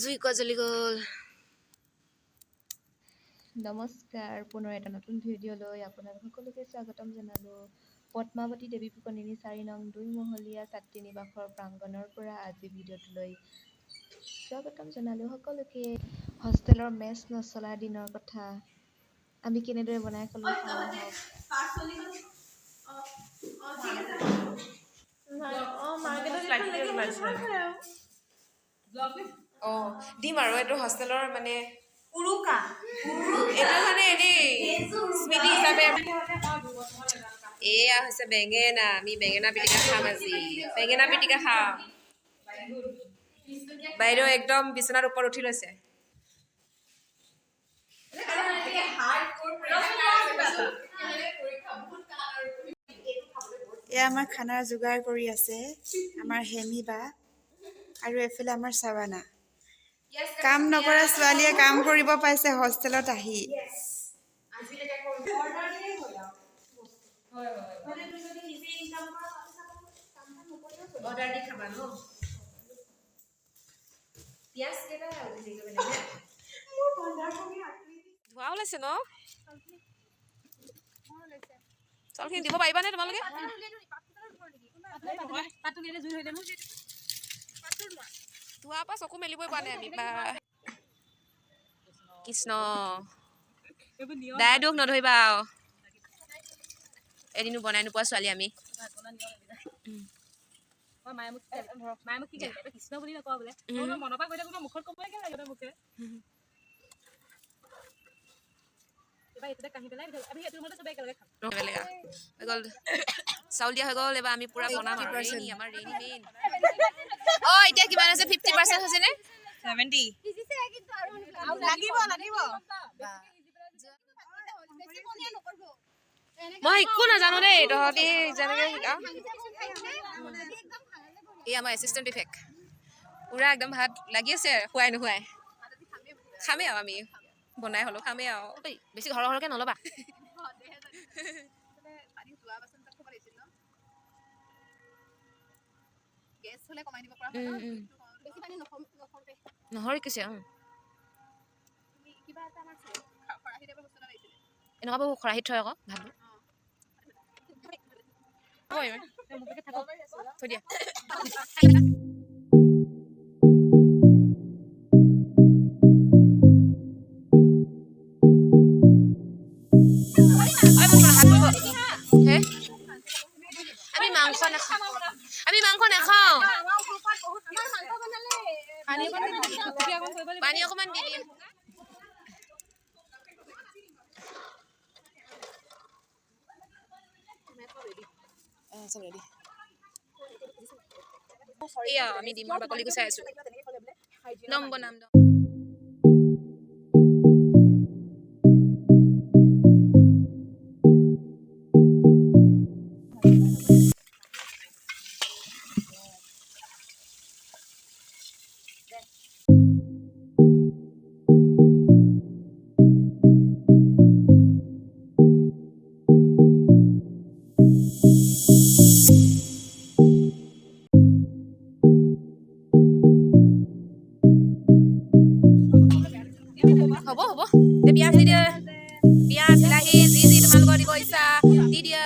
জুইক জ্বলি গ'ল। নমস্কাৰ, পুনৰ এটা নতুন ভিডিঅ'লৈ আপোনালোক সকলোকে স্বাগতম জনালোঁ। পদ্মাৱতী দেৱী ফুকনিনী 4 নং 2 মহলীয়া ছাত্ৰী নিবাসৰ প্ৰাংগণৰ পৰা আজি ভিডিঅ'টোলৈ স্বাগতম জনালোঁ সকলোকে। হোষ্টেলৰ মেচ নচলা দিনৰ কথা আমি কেনেদৰে বনাই খালোঁ চাওঁ আহক। দিম আৰু এইটো হোষ্টেলৰ মানে উৰুকা এইটো মানে এনেই স্মৃতি হিচাপে। এয়া হৈছে বেঙেনা, আমি বেঙেনা পিটিকা খাম আজি। বেঙেনা পিটিকা খাম। বাইদেউ একদম বিচনাৰ ওপৰত উঠি লৈছে। এয়া আমাৰ খানাৰ যোগাৰ কৰি আছে আমাৰ হেমি বা আৰু এফালে আমাৰ চাৱানা। কাম নকৰা ছোৱালীয়ে কাম কৰিব পাইছে হোষ্টেলত আহি। ধোৱা ওলাইছে ন? চাউলখিনি দিব পাৰিবানে তোমালোকে? ধোৱাৰ পৰা চকু মেলিবই পৰা নাই আমি। কৃষ্ণ দাই দুখ নধৰিবা আৰু। এদিনো বনাই নোপোৱা ছোৱালী আমি। চাউল দিয়া হৈ গ'ল। এবাৰ আমি পুৰা বনাম আৰু আমাৰ ৰেইনি মেইন। অ এতিয়া কিমান আছে? 50% হৈছে নে? 70 লাগিব। মই একো নাজানো দেই, তহঁতি যেনেকে শিকা। এই আমাৰ এচিষ্টেণ্ট ইফেক্ট পুৰা একদম ভাত লাগি আছে খুৱাই নোখোৱাই। খামেই আৰু আমি বনাই হ'লেও খামেই আৰু। বেছি সৰহকৈ নল'বা। নহৰি কৈছে এনেকুৱাবোৰ খৰাহিত থয় আকৌ ভাতবোৰ। থৈ দিয়া। আমি মাংস নাখাওঁ। পানী অকমান দি দিম। এয়া আমি ডিমৰ বাকলি গুচাই আছো। নম বনাম হ'ব। পিঁয়াজ দি দিয়ে। পিঁয়াজ বিলাহী যি তোমালোকৰ দিব ইচ্ছা দি দিয়া।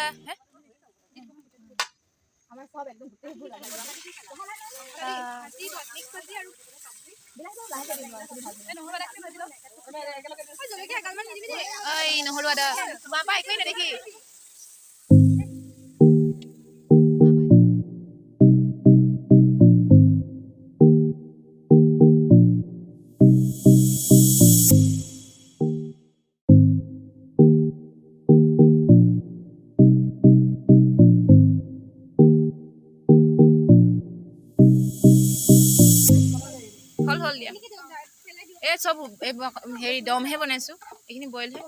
নহৰু আদা তোমাৰ পৰা একোৱেই নেদেখি। হল দিয়া। এই চব হেৰি দমহে বনাইছো, এইখিনি বইলহে।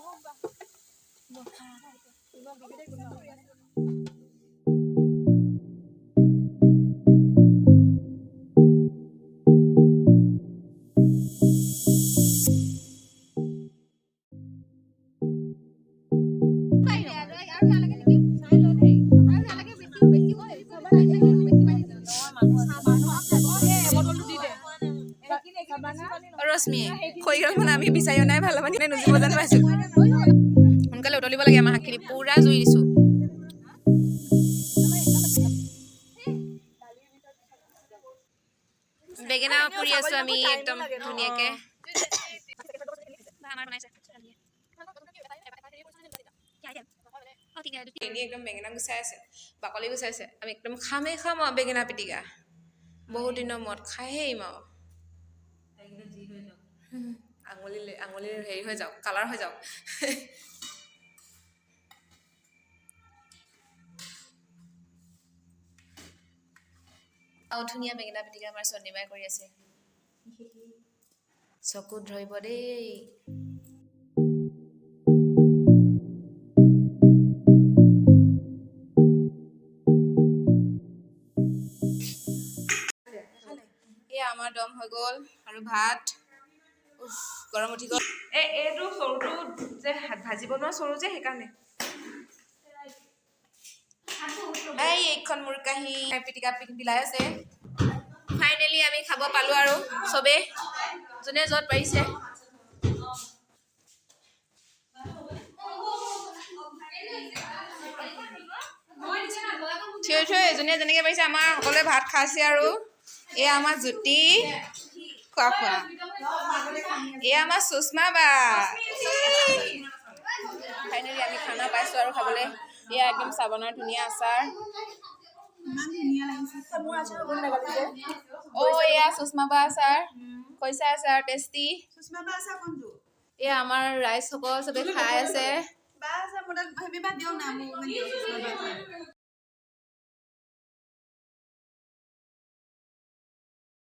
ৰশ্মি খৰিগাল মানে আমি বিচাৰি নাই ভাল মানে নুজিব যেন পাইছোঁ সোনকালে উতলিব লাগে আমাৰ শাকখিনি পুৰা জুই দিছোঁ বেঙেনা পুৰি আছোঁ আমি একদম ধুনীয়াকৈ একদম বেঙেনা গুচাই আছে বাকলি গুচাই আছে আমি একদম খামেই খাম আৰু বেঙেনা পিটিকা বহুত দিনৰ মূৰত খাইহে আহিম আৰু আঙুলিৰ হেৰি হৈ যাওক কালাৰ হৈ যাওক আৰু ধুনীয়া বেঙেনা পিটিকা আমাৰ চন্দিমাই কৰি আছে চকুত ধৰিব দেই এয়া আমাৰ দম হৈ গ'ল আৰু ভাত গৰম উঠি গ'ল এইটো চৰুটো যে ভাজি বনোৱা চৰু যে সেইকাৰণে এইখন মোৰ কাঁহী পিটিকা পিলাই আছে ফাইনেলি আমি খাব পালোঁ আৰু চবেই যোনে য'ত পাৰিছে থিয় থিয় যোনে যেনেকৈ পাৰিছে আমাৰ সকলোৱে ভাত খাইছে আৰু এয়া আমাৰ জ্যোতি খোৱা এয়া আমাৰ সুষমা বা ফাইনেলি আমি খানা পাইছোঁ আৰু খাবলৈ এয়া একদম চাবোনৰ ধুনীয়া আচাৰ এয়া সুষমা বা আচাৰ খৰিচা আচাৰ টেষ্টি এয়া আমাৰ ৰাইজসকল চবে খাই আছে